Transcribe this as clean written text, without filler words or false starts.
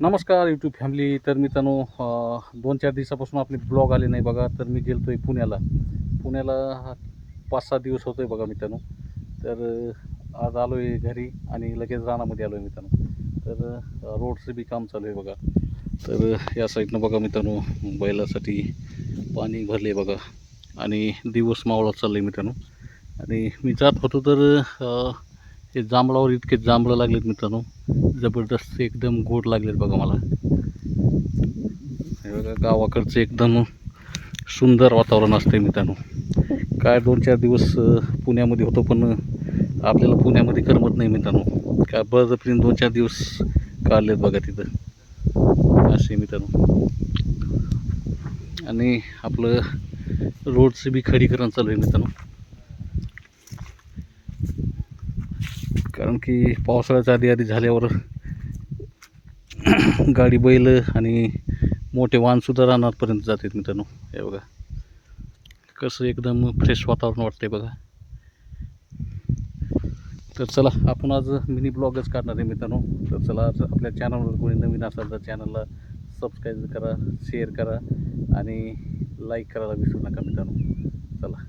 नमस्कार YouTube family. तर मित्रांनो 2-4 दिवसापासून आपले ब्लॉग आले नाही बघा. तर मी गेलो आहे पुण्याला 5-6 दिवस होतो आहे बघा मित्रांनो. तर आज आलो आहे घरी आणि लगेच रानामध्ये आलो आहे मित्रांनो. तर रोडचं बी काम चालू आहे बघा. तर या साईडनं बघा मित्रांनो, बैलासाठी पाणी भरले बघा आणि दिवस मावळत चाललं आहे मित्रांनो. आणि मी जात होतो तर हे जांभळावर इतके जांभळं लागलेत मित्रांनो, जबरदस्त एकदम गोड लागलेत बघा मला. हे बघा, गावाकडचं एकदम सुंदर वातावरण असते मित्रांनो. काय 2-4 दिवस पुण्यामध्ये होतो, पण आपल्याला पुण्यामध्ये करमत नाही मित्रांनो. काय बळजबरीने 2-4 दिवस काढलेत बघा तिथं असे मित्रांनो. आणि आपलं रोडचं बी खडीकरण चालू आहे मित्रांनो, कारण की पावसाळ्याच्या आधी झाल्यावर गाडी, बैल आणि मोठे वाहनसुद्धा रानापर्यंत जातात मित्रांनो. हे बघा कसं एकदम फ्रेश वातावरण वाटतंय बघा. तर चला, आपण आज मिनी ब्लॉगच काढणार आहे मित्रांनो. तर चला, आज आपल्या चॅनलवर कोणी नवीन असाल तर चॅनलला सबस्क्राईब करा, शेअर करा आणि लाईक करायला विसरू नका मित्रांनो. चला.